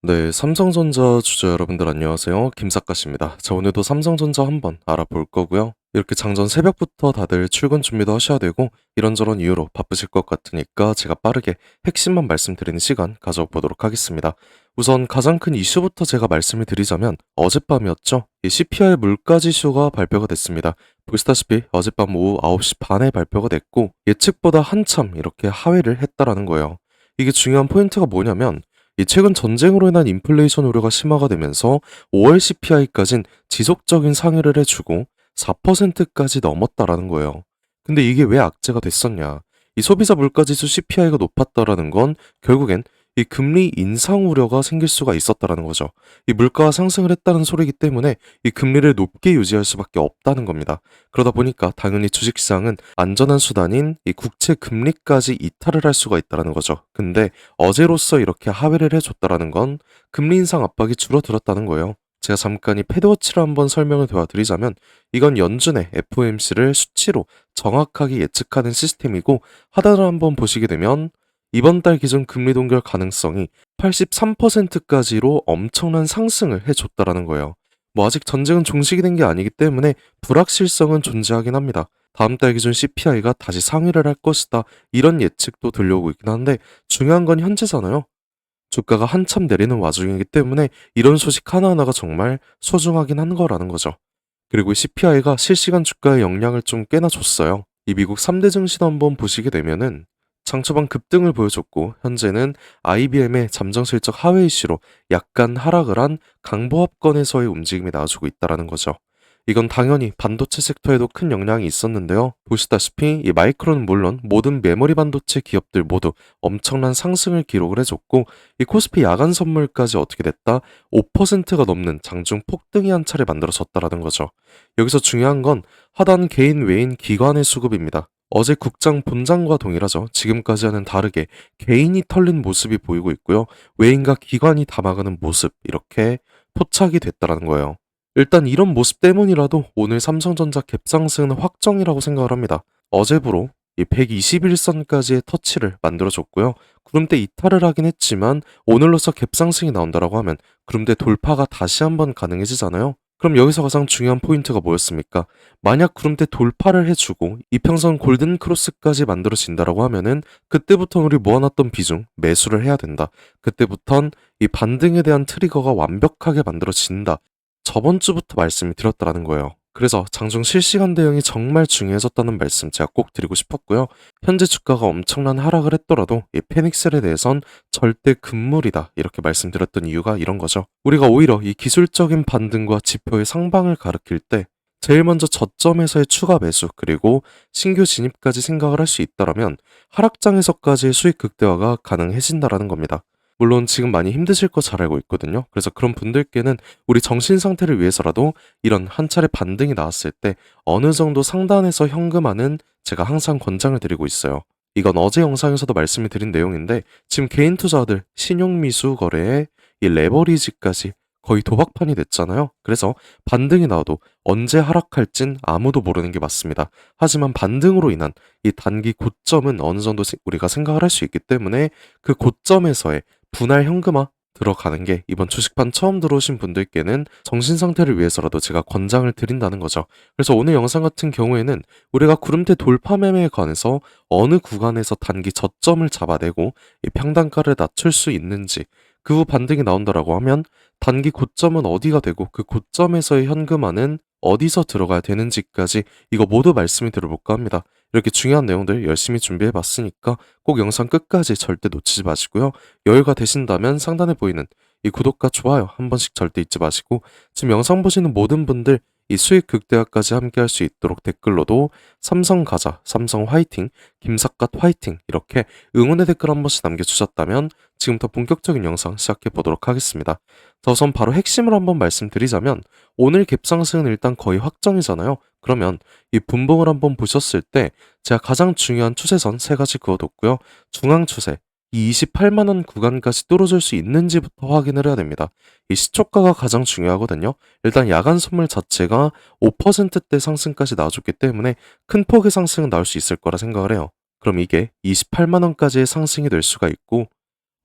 네, 삼성전자 주주 여러분들 안녕하세요. 김사카십니다. 자, 오늘도 삼성전자 한번 알아볼 거고요. 이렇게 장전 새벽부터 다들 출근 준비도 하셔야 되고 이런저런 이유로 바쁘실 것 같으니까 제가 빠르게 핵심만 말씀드리는 시간 가져보도록 하겠습니다. 우선 가장 큰 이슈부터 제가 말씀을 드리자면 어젯밤이었죠. 이 CPI 물가 지수가 발표가 됐습니다. 보시다시피 어젯밤 오후 9시 반에 발표가 됐고 예측보다 한참 이렇게 하회를 했다라는 거예요. 이게 중요한 포인트가 뭐냐면 이 최근 전쟁으로 인한 인플레이션 우려가 심화가 되면서 5월 CPI까진 지속적인 상회를 해주고 4%까지 넘었다라는 거예요. 근데 이게 왜 악재가 됐었냐? 이 소비자 물가지수 CPI가 높았다라는 건 결국엔 이 금리 인상 우려가 생길 수가 있었다라는 거죠. 이 물가가 상승을 했다는 소리이기 때문에 이 금리를 높게 유지할 수밖에 없다는 겁니다. 그러다 보니까 당연히 주식시장은 안전한 수단인 이 국채 금리까지 이탈을 할 수가 있다라는 거죠. 근데 어제로서 이렇게 하회를 해줬다라는 건 금리 인상 압박이 줄어들었다는 거예요. 제가 잠깐 이 패드워치를 한번 설명을 도와드리자면 이건 연준의 FOMC를 수치로 정확하게 예측하는 시스템이고 하단을 한번 보시게 되면 이번 달 기준 금리 동결 가능성이 83%까지로 엄청난 상승을 해줬다라는 거예요. 뭐 아직 전쟁은 종식이 된 게 아니기 때문에 불확실성은 존재하긴 합니다. 다음 달 기준 CPI가 다시 상회를 할 것이다. 이런 예측도 들려오고 있긴 한데 중요한 건 현재잖아요. 주가가 한참 내리는 와중이기 때문에 이런 소식 하나하나가 정말 소중하긴 한 거라는 거죠. 그리고 CPI가 실시간 주가에 영향을 좀 꽤나 줬어요. 이 미국 3대 증시 한번 보시게 되면은 장초반 급등을 보여줬고 현재는 IBM의 잠정 실적 하회 이슈로 약간 하락을 한 강보합권에서의 움직임이 나와주고 있다는 거죠. 이건 당연히 반도체 섹터에도 큰 영향이 있었는데요. 보시다시피 이 마이크론은 물론 모든 메모리 반도체 기업들 모두 엄청난 상승을 기록을 해줬고 이 코스피 야간 선물까지 어떻게 됐다? 5%가 넘는 장중 폭등이 한 차례 만들어졌다라는 거죠. 여기서 중요한 건 하단 개인 외인 기관의 수급입니다. 어제 국장 본장과 동일하죠. 지금까지와는 다르게 개인이 털린 모습이 보이고 있고요. 외인과 기관이 담아가는 모습 이렇게 포착이 됐다라는 거예요. 일단 이런 모습 때문이라도 오늘 삼성전자 갭상승은 확정이라고 생각을 합니다. 어제부로 이 121선까지의 터치를 만들어줬고요. 구름대 이탈을 하긴 했지만 오늘로서 갭상승이 나온다라고 하면 구름대 돌파가 다시 한번 가능해지잖아요. 그럼 여기서 가장 중요한 포인트가 뭐였습니까? 만약 구름대 돌파를 해주고 이평선 골든 크로스까지 만들어진다라고 하면은 그때부터 우리 모아놨던 비중 매수를 해야 된다. 그때부턴 이 반등에 대한 트리거가 완벽하게 만들어진다. 저번 주부터 말씀을 드렸다라는 거예요. 그래서 장중 실시간 대응이 정말 중요해졌다는 말씀 제가 꼭 드리고 싶었고요. 현재 주가가 엄청난 하락을 했더라도 이 페닉셀에 대해선 절대 금물이다 이렇게 말씀드렸던 이유가 이런 거죠. 우리가 오히려 이 기술적인 반등과 지표의 상방을 가리킬 때 제일 먼저 저점에서의 추가 매수 그리고 신규 진입까지 생각을 할 수 있다라면 하락장에서까지의 수익 극대화가 가능해진다라는 겁니다. 물론 지금 많이 힘드실 거 잘 알고 있거든요. 그래서 그런 분들께는 우리 정신 상태를 위해서라도 이런 한 차례 반등이 나왔을 때 어느 정도 상단에서 현금화는 제가 항상 권장을 드리고 있어요. 이건 어제 영상에서도 말씀을 드린 내용인데 지금 개인 투자들 신용미수 거래에 이 레버리지까지 거의 도박판이 됐잖아요. 그래서 반등이 나와도 언제 하락할진 아무도 모르는 게 맞습니다. 하지만 반등으로 인한 이 단기 고점은 어느 정도 우리가 생각을 할 수 있기 때문에 그 고점에서의 분할 현금화 들어가는 게 이번 주식판 처음 들어오신 분들께는 정신 상태를 위해서라도 제가 권장을 드린다는 거죠. 그래서 오늘 영상 같은 경우에는 우리가 구름대 돌파 매매에 관해서 어느 구간에서 단기 저점을 잡아내고 이 평단가를 낮출 수 있는지 그 후 반등이 나온다라고 하면 단기 고점은 어디가 되고 그 고점에서의 현금화는 어디서 들어가야 되는지까지 이거 모두 말씀을 드려볼까 합니다. 이렇게 중요한 내용들 열심히 준비해 봤으니까 꼭 영상 끝까지 절대 놓치지 마시고요. 여유가 되신다면 상단에 보이는 이 구독과 좋아요 한 번씩 절대 잊지 마시고 지금 영상 보시는 모든 분들 이 수익 극대화까지 함께 할 수 있도록 댓글로도 삼성 가자, 삼성 화이팅, 김삿갓 화이팅 이렇게 응원의 댓글 한 번씩 남겨주셨다면 지금부터 본격적인 영상 시작해 보도록 하겠습니다. 자, 우선 바로 핵심을 한번 말씀드리자면 오늘 갭상승은 일단 거의 확정이잖아요. 그러면 이 분봉을 한번 보셨을 때 제가 가장 중요한 추세선 세 가지 그어뒀고요. 중앙 추세, 이 28만 원 구간까지 뚫어줄 수 있는지부터 확인을 해야 됩니다. 이 시초가가 가장 중요하거든요. 일단 야간 선물 자체가 5%대 상승까지 나와줬기 때문에 큰 폭의 상승은 나올 수 있을 거라 생각을 해요. 그럼 이게 28만 원까지의 상승이 될 수가 있고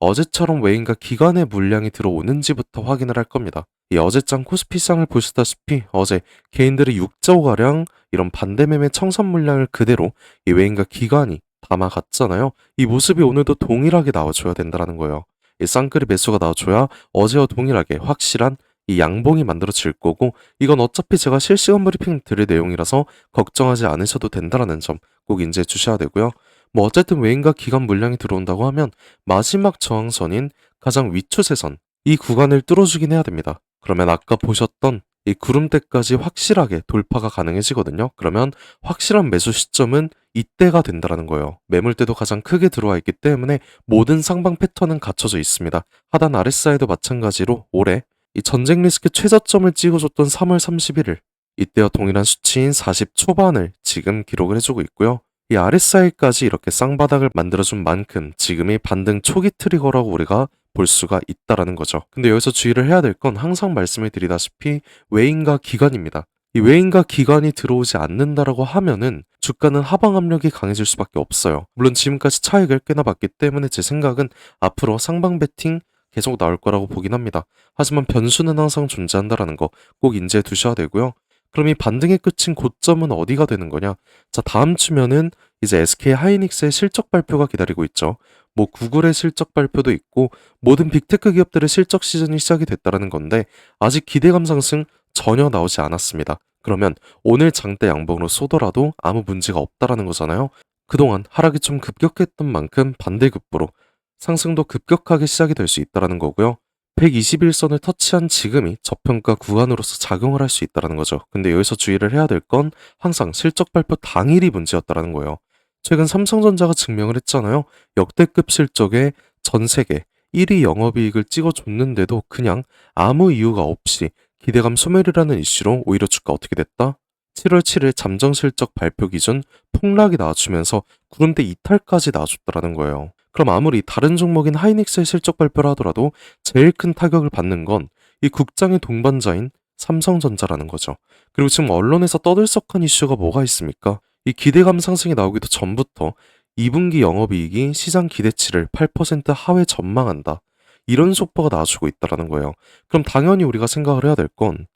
어제처럼 외인과 기관의 물량이 들어오는지부터 확인을 할 겁니다. 이 어제장 코스피 시장을 보시다시피 어제 개인들의 6조가량 이런 반대매매 청산 물량을 그대로 이 외인과 기관이 담아갔잖아요. 이 모습이 오늘도 동일하게 나와줘야 된다는 거예요. 이 쌍끌이 매수가 나와줘야 어제와 동일하게 확실한 이 양봉이 만들어질 거고, 이건 어차피 제가 실시간 브리핑 드릴 내용이라서 걱정하지 않으셔도 된다는 점 꼭 인지해 주셔야 되고요. 뭐 어쨌든 외인과 기관 물량이 들어온다고 하면 마지막 저항선인 가장 위초세선 이 구간을 뚫어주긴 해야 됩니다. 그러면 아까 보셨던 이 구름대까지 확실하게 돌파가 가능해지거든요. 그러면 확실한 매수 시점은 이때가 된다는 거예요. 매물대도 가장 크게 들어와 있기 때문에 모든 상방 패턴은 갖춰져 있습니다. 하단 RSI도 마찬가지로 올해 이 전쟁 리스크 최저점을 찍어줬던 3월 31일 이때와 동일한 수치인 40 초반을 지금 기록을 해주고 있고요. 이 RSI까지 이렇게 쌍바닥을 만들어준 만큼 지금이 반등 초기 트리거라고 우리가 볼 수가 있다라는 거죠. 근데 여기서 주의를 해야 될 건 항상 말씀을 드리다시피 외인과 기관입니다. 이 외인과 기관이 들어오지 않는다라고 하면은 주가는 하방 압력이 강해질 수밖에 없어요. 물론 지금까지 차익을 꽤나 봤기 때문에 제 생각은 앞으로 상방 베팅 계속 나올 거라고 보긴 합니다. 하지만 변수는 항상 존재한다라는 거 꼭 인지해 두셔야 되고요. 그럼 이 반등의 끝인 고점은 어디가 되는 거냐? 자, 다음 주면은 이제 SK 하이닉스의 실적 발표가 기다리고 있죠. 뭐 구글의 실적 발표도 있고 모든 빅테크 기업들의 실적 시즌이 시작이 됐다라는 건데 아직 기대감 상승 전혀 나오지 않았습니다. 그러면 오늘 장대 양봉으로 쏘더라도 아무 문제가 없다라는 거잖아요. 그동안 하락이 좀 급격했던 만큼 반대급부로 상승도 급격하게 시작이 될 수 있다라는 거고요. 121선을 터치한 지금이 저평가 구간으로서 작용을 할 수 있다는 거죠. 근데 여기서 주의를 해야 될 건 항상 실적 발표 당일이 문제였다는 거예요. 최근 삼성전자가 증명을 했잖아요. 역대급 실적에 전 세계 1위 영업이익을 찍어줬는데도 그냥 아무 이유가 없이 기대감 소멸이라는 이슈로 오히려 주가 어떻게 됐다? 7월 7일 잠정 실적 발표 기준 폭락이 나와주면서 구름대 이탈까지 나와줬다라는 거예요. 그럼 아무리 다른 종목인 하이닉스의 실적 발표를 하더라도 제일 큰 타격을 받는 건 이 국장의 동반자인 삼성전자라는 거죠. 그리고 지금 언론에서 떠들썩한 이슈가 뭐가 있습니까? 이 기대감 상승이 나오기도 전부터 2분기 영업이익이 시장 기대치를 8% 하회 전망한다. 이런 속보가 나와주고 있다라는 거예요. 그럼 당연히 우리가 생각을 해야 될 건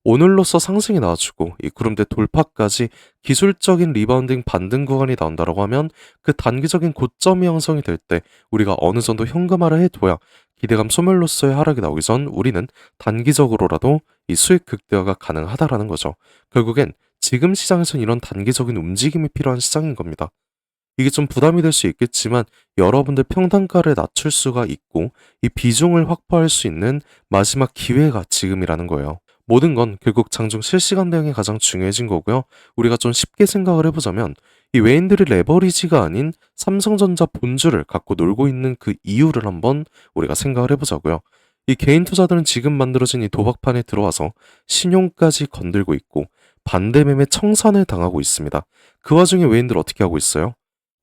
오늘로써 상승이 나와주고 이 구름대 돌파까지 기술적인 리바운딩 반등 구간이 나온다라고 하면 그 단기적인 고점이 형성이 될 때 우리가 어느 정도 현금화를 해둬야 기대감 소멸로서의 하락이 나오기 전 우리는 단기적으로라도 이 수익 극대화가 가능하다라는 거죠. 결국엔 지금 시장에선 이런 단기적인 움직임이 필요한 시장인 겁니다. 이게 좀 부담이 될 수 있겠지만 여러분들 평단가를 낮출 수가 있고 이 비중을 확보할 수 있는 마지막 기회가 지금이라는 거예요. 모든 건 결국 장중 실시간 대응이 가장 중요해진 거고요. 우리가 좀 쉽게 생각을 해보자면 이 외인들이 레버리지가 아닌 삼성전자 본주를 갖고 놀고 있는 그 이유를 한번 우리가 생각을 해보자고요. 이 개인 투자들은 지금 만들어진 이 도박판에 들어와서 신용까지 건들고 있고 반대매매 청산을 당하고 있습니다. 그 와중에 외인들 어떻게 하고 있어요?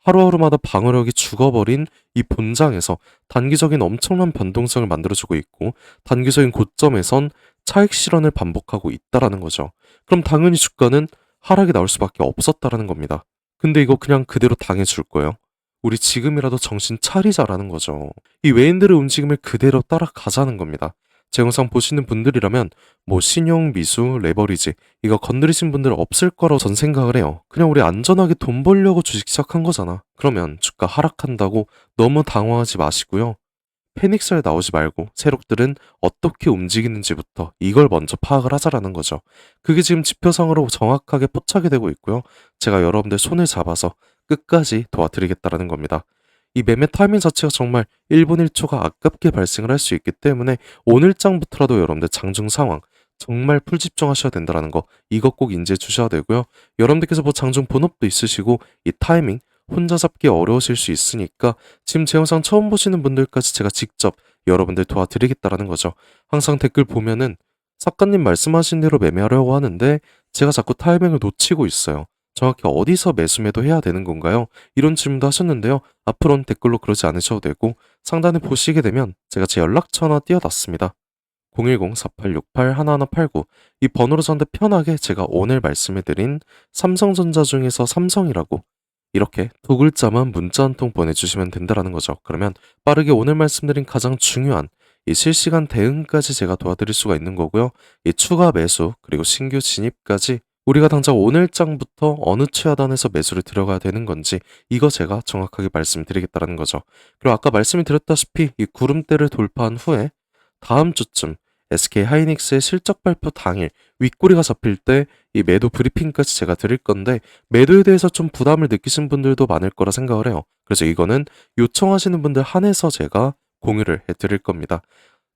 하루하루마다 방어력이 죽어버린 이 본장에서 단기적인 엄청난 변동성을 만들어주고 있고 단기적인 고점에선 차익 실현을 반복하고 있다라는 거죠. 그럼 당연히 주가는 하락이 나올 수밖에 없었다라는 겁니다. 근데 이거 그냥 그대로 당해줄 거예요. 우리 지금이라도 정신 차리자라는 거죠. 이 외인들의 움직임을 그대로 따라가자는 겁니다. 제 영상 보시는 분들이라면 뭐 신용, 미수, 레버리지 이거 건드리신 분들 없을 거라고 전 생각을 해요. 그냥 우리 안전하게 돈 벌려고 주식 시작한 거잖아. 그러면 주가 하락한다고 너무 당황하지 마시고요. 패닉스에 나오지 말고 세력들은 어떻게 움직이는지부터 이걸 먼저 파악을 하자라는 거죠. 그게 지금 지표상으로 정확하게 포착이 되고 있고요. 제가 여러분들 손을 잡아서 끝까지 도와드리겠다라는 겁니다. 이 매매 타이밍 자체가 정말 1분 1초가 아깝게 발생을 할 수 있기 때문에 오늘장부터라도 여러분들 장중 상황 정말 풀 집중하셔야 된다는 거 이거 꼭 인지해 주셔야 되고요. 여러분들께서 뭐 장중 본업도 있으시고 이 타이밍 혼자 잡기 어려우실 수 있으니까 지금 제 영상 처음 보시는 분들까지 제가 직접 여러분들 도와드리겠다라는 거죠. 항상 댓글 보면은 작가님 말씀하신 대로 매매하려고 하는데 제가 자꾸 타이밍을 놓치고 있어요. 정확히 어디서 매수매도 해야 되는 건가요? 이런 질문도 하셨는데요. 앞으로는 댓글로 그러지 않으셔도 되고 상단에 보시게 되면 제가 제 연락처 하나 띄워놨습니다. 010-4868-1189 이 번호로 저한테 편하게 제가 오늘 말씀해드린 삼성전자 중에서 삼성이라고 이렇게 두 글자만 문자 한 통 보내주시면 된다라는 거죠. 그러면 빠르게 오늘 말씀드린 가장 중요한 이 실시간 대응까지 제가 도와드릴 수가 있는 거고요. 이 추가 매수 그리고 신규 진입까지 우리가 당장 오늘장부터 어느 최하단에서 매수를 들어가야 되는 건지 이거 제가 정확하게 말씀드리겠다는 거죠. 그리고 아까 말씀을 드렸다시피 이 구름대를 돌파한 후에 다음 주쯤 SK 하이닉스의 실적 발표 당일 윗꼬리가 잡힐 때 이 매도 브리핑까지 제가 드릴 건데 매도에 대해서 좀 부담을 느끼신 분들도 많을 거라 생각을 해요. 그래서 이거는 요청하시는 분들 한해서 제가 공유를 해드릴 겁니다.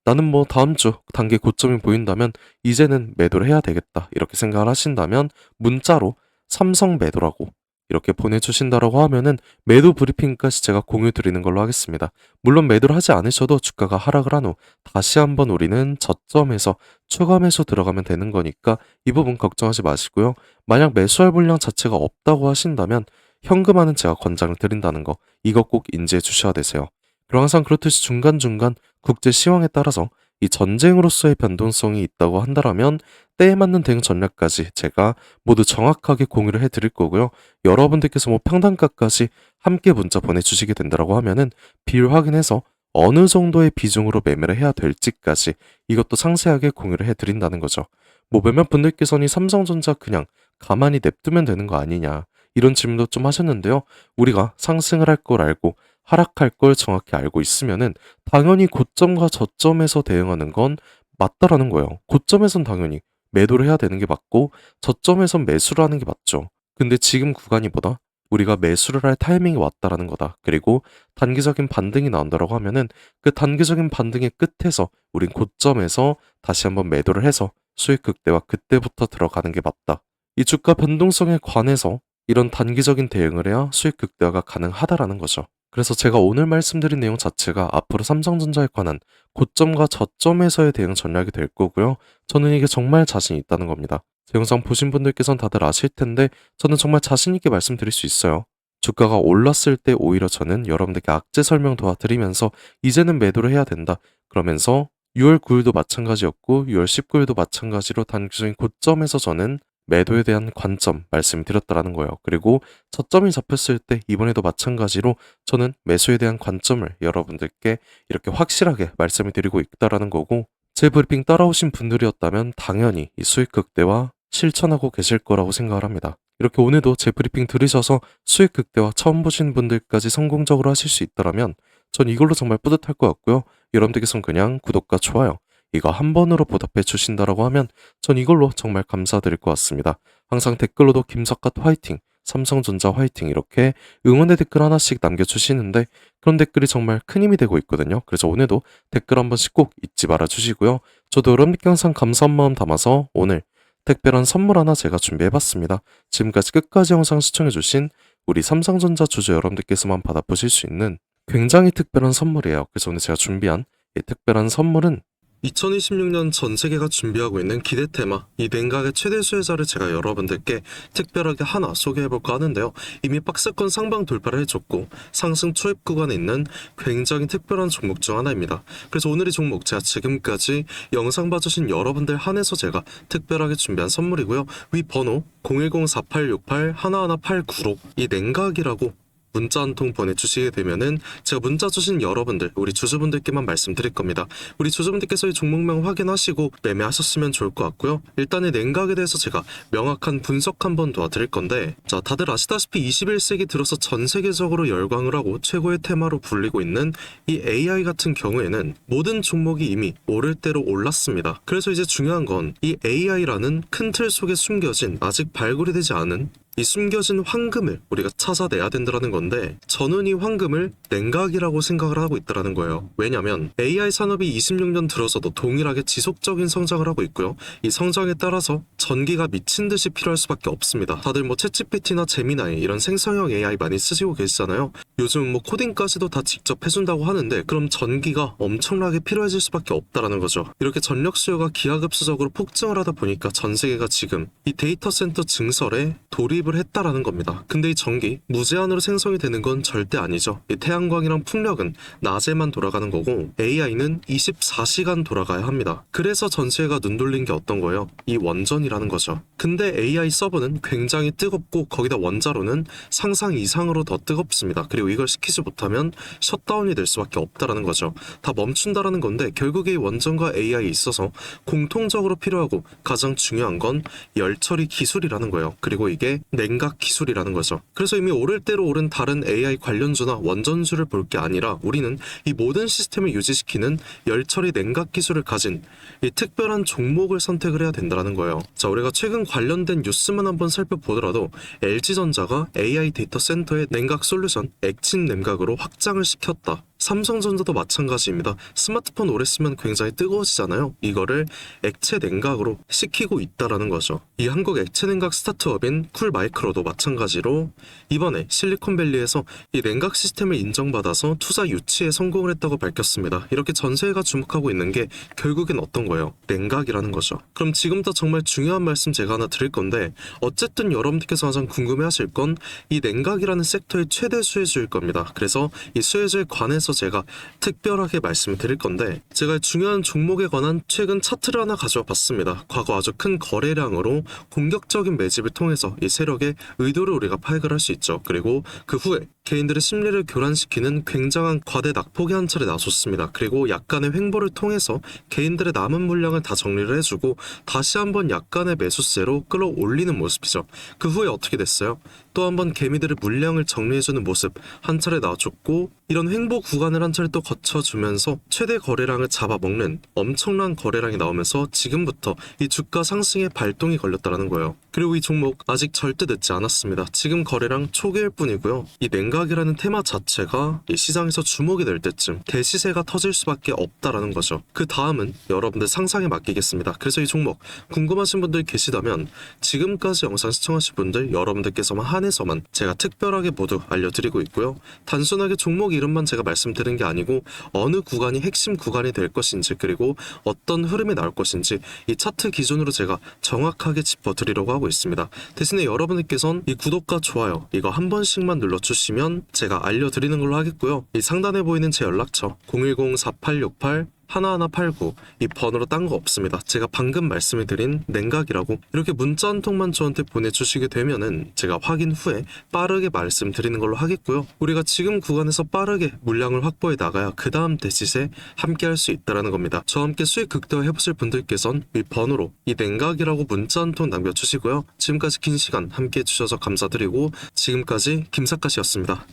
나는 뭐 다음 주 단기 고점이 보인다면 이제는 매도를 해야 되겠다 이렇게 생각을 하신다면 문자로 삼성 매도라고 이렇게 보내주신다라고 하면은 매도 브리핑까지 제가 공유 드리는 걸로 하겠습니다. 물론 매도를 하지 않으셔도 주가가 하락을 한 후 다시 한번 우리는 저점에서 추가 매수 들어가면 되는 거니까 이 부분 걱정하지 마시고요. 만약 매수할 물량 자체가 없다고 하신다면 현금화는 제가 권장을 드린다는 거 이거 꼭 인지해 주셔야 되세요. 그리고 항상 그렇듯이 중간중간 국제 시황에 따라서 이 전쟁으로서의 변동성이 있다고 한다라면 때에 맞는 대응 전략까지 제가 모두 정확하게 공유를 해드릴 거고요. 여러분들께서 뭐 평단가까지 함께 문자 보내주시게 된다라고 하면은 비율 확인해서 어느 정도의 비중으로 매매를 해야 될지까지 이것도 상세하게 공유를 해드린다는 거죠. 뭐 몇몇 분들께서는 이 삼성전자 그냥 가만히 냅두면 되는 거 아니냐 이런 질문도 좀 하셨는데요. 우리가 상승을 할 걸 알고 하락할 걸 정확히 알고 있으면은 당연히 고점과 저점에서 대응하는 건 맞다라는 거예요. 고점에선 당연히 매도를 해야 되는 게 맞고 저점에선 매수를 하는 게 맞죠. 근데 지금 구간이 뭐다? 우리가 매수를 할 타이밍이 왔다라는 거다. 그리고 단기적인 반등이 나온다라고 하면은 그 단기적인 반등의 끝에서 우린 고점에서 다시 한번 매도를 해서 수익 극대화 그때부터 들어가는 게 맞다. 이 주가 변동성에 관해서 이런 단기적인 대응을 해야 수익 극대화가 가능하다라는 거죠. 그래서 제가 오늘 말씀드린 내용 자체가 앞으로 삼성전자에 관한 고점과 저점에서의 대응 전략이 될 거고요. 저는 이게 정말 자신 있다는 겁니다. 제 영상 보신 분들께서는 다들 아실 텐데 저는 정말 자신 있게 말씀드릴 수 있어요. 주가가 올랐을 때 오히려 저는 여러분들께 악재 설명 도와드리면서 이제는 매도를 해야 된다. 그러면서 6월 9일도 마찬가지였고 6월 19일도 마찬가지로 단기적인 고점에서 저는 매도에 대한 관점 말씀드렸다라는 거예요. 그리고 저점이 잡혔을 때 이번에도 마찬가지로 저는 매수에 대한 관점을 여러분들께 이렇게 확실하게 말씀을 드리고 있다라는 거고 제 브리핑 따라오신 분들이었다면 당연히 이 수익 극대화 실천하고 계실 거라고 생각을 합니다. 이렇게 오늘도 제 브리핑 들으셔서 수익 극대화 처음 보신 분들까지 성공적으로 하실 수 있다면 전 이걸로 정말 뿌듯할 것 같고요. 여러분들께서는 그냥 구독과 좋아요 이거 한 번으로 보답해 주신다라고 하면 전 이걸로 정말 감사드릴 것 같습니다. 항상 댓글로도 김석갓 화이팅, 삼성전자 화이팅 이렇게 응원의 댓글 하나씩 남겨주시는데 그런 댓글이 정말 큰 힘이 되고 있거든요. 그래서 오늘도 댓글 한 번씩 꼭 잊지 말아 주시고요. 저도 여러분께 항상 감사한 마음 담아서 오늘 특별한 선물 하나 제가 준비해봤습니다. 지금까지 끝까지 영상 시청해주신 우리 삼성전자 주주 여러분들께서만 받아보실 수 있는 굉장히 특별한 선물이에요. 그래서 오늘 제가 준비한 이 특별한 선물은 2026년 전 세계가 준비하고 있는 기대 테마 이 냉각의 최대 수혜자를 제가 여러분들께 특별하게 하나 소개해볼까 하는데요. 이미 박스권 상방 돌파를 해줬고 상승 초입 구간에 있는 굉장히 특별한 종목 중 하나입니다. 그래서 오늘 이 종목 제가 지금까지 영상 봐주신 여러분들 한해서 제가 특별하게 준비한 선물이고요. 위 번호 010-4868-1189로 이 냉각이라고 문자 한 통 보내주시게 되면은 제가 문자 주신 여러분들 우리 주주분들께만 말씀드릴 겁니다. 우리 주주분들께서 이 종목명 확인하시고 매매하셨으면 좋을 것 같고요. 일단 이 냉각에 대해서 제가 명확한 분석 한번 도와드릴 건데 자 다들 아시다시피 21세기 들어서 전 세계적으로 열광을 하고 최고의 테마로 불리고 있는 이 AI 같은 경우에는 모든 종목이 이미 오를 대로 올랐습니다. 그래서 이제 중요한 건 이 AI라는 큰 틀 속에 숨겨진 아직 발굴이 되지 않은 이 숨겨진 황금을 우리가 찾아내야 된다는 건데 저는 이 황금을 냉각이라고 생각을 하고 있다는 거예요. 왜냐면 AI 산업이 26년 들어서도 동일하게 지속적인 성장을 하고 있고요. 이 성장에 따라서 전기가 미친 듯이 필요할 수밖에 없습니다. 다들 뭐 챗GPT나 제미나이 이런 생성형 AI 많이 쓰시고 계시잖아요. 요즘 뭐 코딩까지도 다 직접 해준다고 하는데 그럼 전기가 엄청나게 필요해질 수밖에 없다라는 거죠. 이렇게 전력 수요가 기하급수적으로 폭증을 하다 보니까 전 세계가 지금 이 데이터 센터 증설에 돌입을 도입을 했다라는 겁니다. 근데 이 전기 무제한으로 생성이 되는 건 절대 아니죠. 이 태양광이랑 풍력은 낮에만 돌아가는 거고 AI는 24시간 돌아가야 합니다. 그래서 전 세계가 눈 돌린 게 어떤 거예요? 이 원전이라는 거죠. 근데 AI 서버는 굉장히 뜨겁고 거기다 원자로는 상상 이상으로 더 뜨겁습니다. 그리고 이걸 시키지 못하면 셧다운이 될 수밖에 없다라는 거죠. 다 멈춘다라는 건데 결국에 이 원전과 AI에 있어서 공통적으로 필요하고 가장 중요한 건 열처리 기술이라는 거예요. 그리고 이게 냉각 기술이라는 거죠. 그래서 이미 오를 대로 오른 다른 AI 관련주나 원전주를 볼 게 아니라 우리는 이 모든 시스템을 유지시키는 열처리 냉각 기술을 가진 이 특별한 종목을 선택을 해야 된다는 거예요. 자, 우리가 최근 관련된 뉴스만 한번 살펴보더라도 LG전자가 AI 데이터 센터의 냉각 솔루션 액침 냉각으로 확장을 시켰다. 삼성전자도 마찬가지입니다. 스마트폰 오래 쓰면 굉장히 뜨거워지잖아요. 이거를 액체 냉각으로 시키고 있다라는 거죠. 이 한국 액체 냉각 스타트업인 쿨마이크로도 마찬가지로 이번에 실리콘밸리에서 이 냉각 시스템을 인정받아서 투자 유치에 성공을 했다고 밝혔습니다. 이렇게 전 세계가 주목하고 있는 게 결국엔 어떤 거예요? 냉각이라는 거죠. 그럼 지금부터 정말 중요한 말씀 제가 하나 드릴 건데 어쨌든 여러분들께서 가장 궁금해하실 건 이 냉각이라는 섹터의 최대 수혜주일 겁니다. 그래서 이 수혜주에 관해서 제가 특별하게 말씀을 드릴 건데 제가 중요한 종목에 관한 최근 차트를 하나 가져와 봤습니다. 과거 아주 큰 거래량으로 공격적인 매집을 통해서 이 세력의 의도를 우리가 파악을 할 수 있죠. 그리고 그 후에 개인들의 심리를 교란시키는 굉장한 과대 낙폭이 한 차례 나섰습니다. 그리고 약간의 횡보를 통해서 개인들의 남은 물량을 다 정리를 해주고 다시 한번 약간의 매수세로 끌어올리는 모습이죠. 그 후에 어떻게 됐어요? 또 한번 개미들의 물량을 정리해주는 모습 한 차례 나와줬고 이런 횡보 구간을 한 차례 또 거쳐주면서 최대 거래량을 잡아먹는 엄청난 거래량이 나오면서 지금부터 이 주가 상승의 발동이 걸렸다는 거예요. 그리고 이 종목 아직 절대 늦지 않았습니다. 지금 거래량 초기일 뿐이고요. 이 냉각이라는 테마 자체가 이 시장에서 주목이 될 때쯤 대시세가 터질 수밖에 없다라는 거죠. 그 다음은 여러분들 상상에 맡기겠습니다. 그래서 이 종목 궁금하신 분들 계시다면 지금까지 영상 시청하신 분들 여러분들께서만 한해서만 제가 특별하게 모두 알려드리고 있고요. 단순하게 종목 이름만 제가 말씀드린 게 아니고 어느 구간이 핵심 구간이 될 것인지 그리고 어떤 흐름이 나올 것인지 이 차트 기준으로 제가 정확하게 짚어드리려고 하고 있습니다. 대신에 여러분들께서는 이 구독과 좋아요 이거 한 번씩만 눌러주시면 제가 알려드리는 걸로 하겠고요. 이 상단에 보이는 제 연락처 010-4868 1189 이 번호로 딴 거 없습니다. 제가 방금 말씀해드린 냉각이라고 이렇게 문자 한 통만 저한테 보내주시게 되면은 제가 확인 후에 빠르게 말씀드리는 걸로 하겠고요. 우리가 지금 구간에서 빠르게 물량을 확보해 나가야 그 다음 대시세 함께 할 수 있다는 겁니다. 저와 함께 수익 극대화 해보실 분들께선 이 번호로 이 냉각이라고 문자 한 통 남겨주시고요. 지금까지 긴 시간 함께 해주셔서 감사드리고 지금까지 김사카시였습니다.